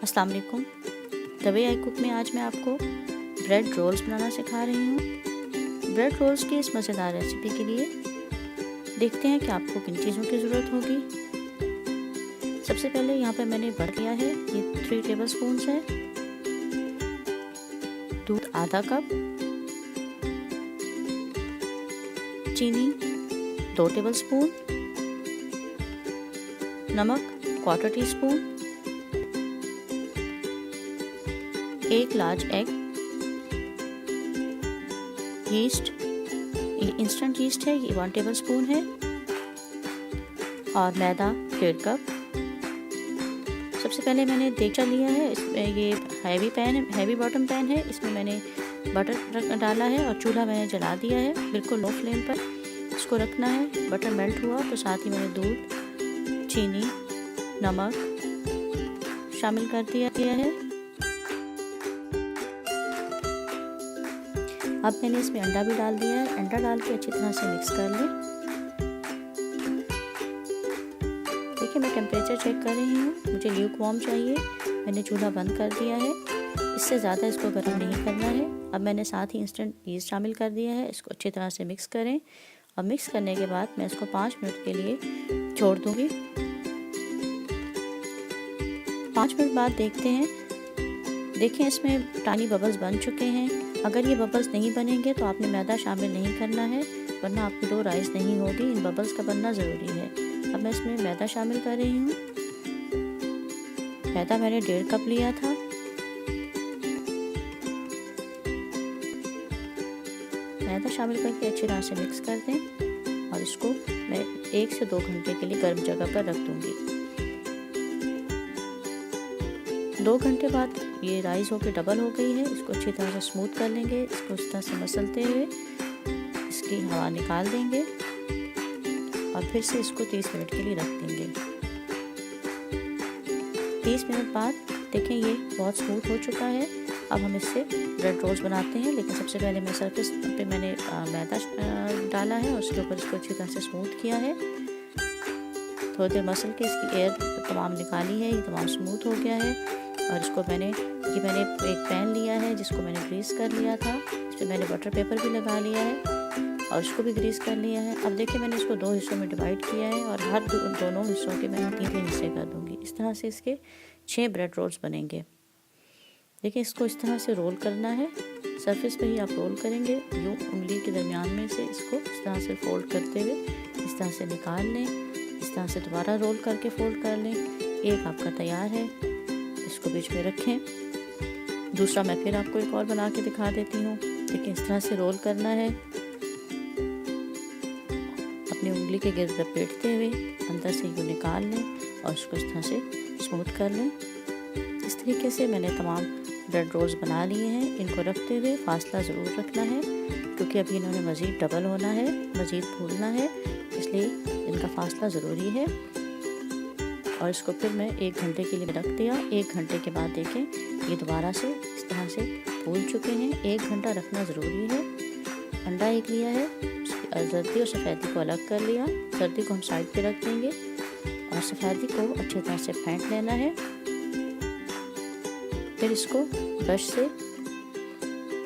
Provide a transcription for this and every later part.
अस्सलाम वालेकुम। The way I cook में आज मैं आपको ब्रेड रोल्स बनाना सिखा रही हूँ। ब्रेड रोल्स की इस मज़ेदार रेसिपी के लिए देखते हैं कि आपको किन चीज़ों की ज़रूरत होगी। सबसे पहले यहाँ पे मैंने बटर लिया है, ये 3 टेबल स्पून है। दूध आधा कप, चीनी 2 टेबल स्पून, नमक 1/4 teaspoon, 1 large egg, yeast, instant yeast है, ये 1 टेबल स्पून है, और मैदा 1.5 कप। सबसे पहले मैंने देगचा लिया है, इसमें ये हैवी बॉटम पैन है, इसमें मैंने बटर डाला है और चूल्हा मैंने जला दिया है, बिल्कुल लो फ्लेम पर इसको रखना है। बटर मेल्ट हुआ तो साथ ही मैंने दूध, चीनी, नमक शामिल कर दिया है। अब मैंने इसमें अंडा भी डाल दिया है, अंडा डाल के अच्छी तरह से मिक्स कर लें। देखिए मैं टेम्परेचर चेक कर रही हूँ, मुझे ल्यूक वार्म चाहिए। मैंने चूल्हा बंद कर दिया है, इससे ज़्यादा इसको गर्म नहीं करना है। अब मैंने साथ ही इंस्टेंट यीस्ट शामिल कर दिया है, इसको अच्छी तरह से मिक्स करें और मिक्स करने के बाद मैं इसको 5 मिनट के लिए छोड़ दूँगी। 5 मिनट बाद देखते हैं, देखें इसमें टाइनी बबल्स बन चुके हैं। अगर ये बबल्स नहीं बनेंगे तो आपने मैदा शामिल नहीं करना है, वरना आपकी डो राइस नहीं होगी। इन बबल्स का बनना ज़रूरी है। अब मैं इसमें मैदा शामिल कर रही हूँ। मैदा मैंने 1.5 कप लिया था। मैदा शामिल करके अच्छी तरह से मिक्स कर दें और इसको मैं 1 से 2 घंटे के लिए गर्म जगह पर रख दूँगी। 2 घंटे बाद ये राइस होकर डबल हो गई है, इसको अच्छी तरह से स्मूथ कर लेंगे। इसको इस तरह से मसलते हुए इसकी हवा निकाल देंगे और फिर से इसको 30 मिनट के लिए रख देंगे। 30 मिनट बाद देखें ये बहुत स्मूथ हो चुका है। अब हम इससे ब्रेड रोल्स बनाते हैं, लेकिन सबसे पहले मैं सरफेस पे मैंने मैदा डाला है और उसके ऊपर इसको अच्छी तरह से स्मूथ किया है। थोड़ी देर मसल के इसकी एयर तमाम निकाली है, ये तमाम स्मूथ हो गया है। और इसको मैंने एक पैन लिया है जिसको मैंने ग्रीस कर लिया था, इस पर मैंने बटर पेपर भी लगा लिया है और इसको भी ग्रीस कर लिया है। अब देखिए मैंने इसको 2 हिस्सों में डिवाइड किया है और हर दोनों हिस्सों के मैं 3-3 हिस्से कर दूंगी। इस तरह से इसके 6 ब्रेड रोल्स बनेंगे। देखिए इसको इस तरह से रोल करना है, सरफेस पे ही आप रोल करेंगे। यूँ उंगली के दरमियान में से इसको इस तरह से फोल्ड करते हुए इस तरह से निकाल लें, इस तरह से दोबारा रोल करके फोल्ड कर लें। एक आपका तैयार है, इसको बीच में रखें। दूसरा मैं फिर आपको एक और बना के दिखा देती हूँ। देखिए इस तरह से रोल करना है, अपनी उंगली के गिर्द लपेटते हुए अंदर से यूँ निकाल लें और इसको इस तरह से स्मूथ कर लें। इस तरीके से मैंने तमाम ब्रेड रोल्स बना लिए हैं। इनको रखते हुए फासला ज़रूर रखना है, क्योंकि अभी इन्होंने मज़ीद डबल होना है, मज़ीद फूलना है, इसलिए इनका फासला ज़रूरी है। और इसको फिर मैं 1 घंटे के लिए रख दिया। 1 घंटे के बाद देखें ये दोबारा से इस तरह से फूल चुके हैं। 1 घंटा रखना ज़रूरी है। अंडा एक लिया है, जर्दी और सफ़ेदी को अलग कर लिया। जर्दी को हम साइड पे रख देंगे और सफ़ेदी को अच्छी तरह से फेंट लेना है। फिर इसको ब्रश से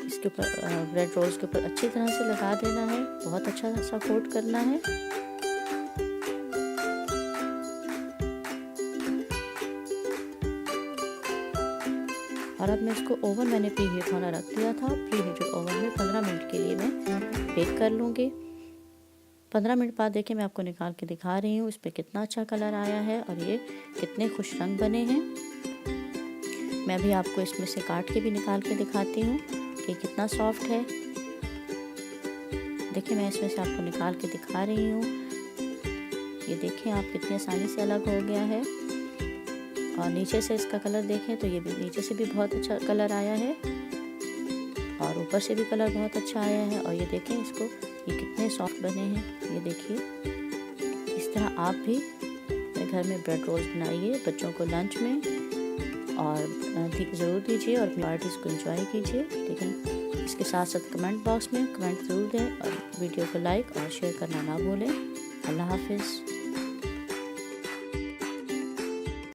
इसके ऊपर ब्रेड रोल्स के ऊपर अच्छी तरह से लगा देना है, बहुत अच्छा सा कोट करना है। और अब मैं इसको ओवन मैंने प्री हीट होना रख दिया था। प्री हीटेड ओवन में 15 मिनट के लिए मैं बेक कर लूँगी। 15 मिनट बाद देखिए मैं आपको निकाल के दिखा रही हूँ इस पर कितना अच्छा कलर आया है और ये कितने खुश रंग बने हैं। मैं भी आपको इसमें से काट के भी निकाल के दिखाती हूँ कि कितना सॉफ्ट है। देखिए मैं इसमें से आपको निकाल के दिखा रही हूँ। ये देखें आप कितनी आसानी से अलग हो गया है। और नीचे से इसका कलर देखें तो ये भी नीचे से भी बहुत अच्छा कलर आया है और ऊपर से भी कलर बहुत अच्छा आया है। और ये देखें इसको, ये कितने सॉफ्ट बने हैं। ये देखिए इस तरह आप भी घर में ब्रेड रोल्स बनाइए बच्चों को लंच में और ज़रूर दीजिए और अपनी पार्टीज़ को एंजॉय कीजिए। लेकिन इसके साथ साथ कमेंट बॉक्स में कमेंट ज़रूर दें और वीडियो को लाइक और शेयर करना ना भूलें। अल्लाह हाफिज़।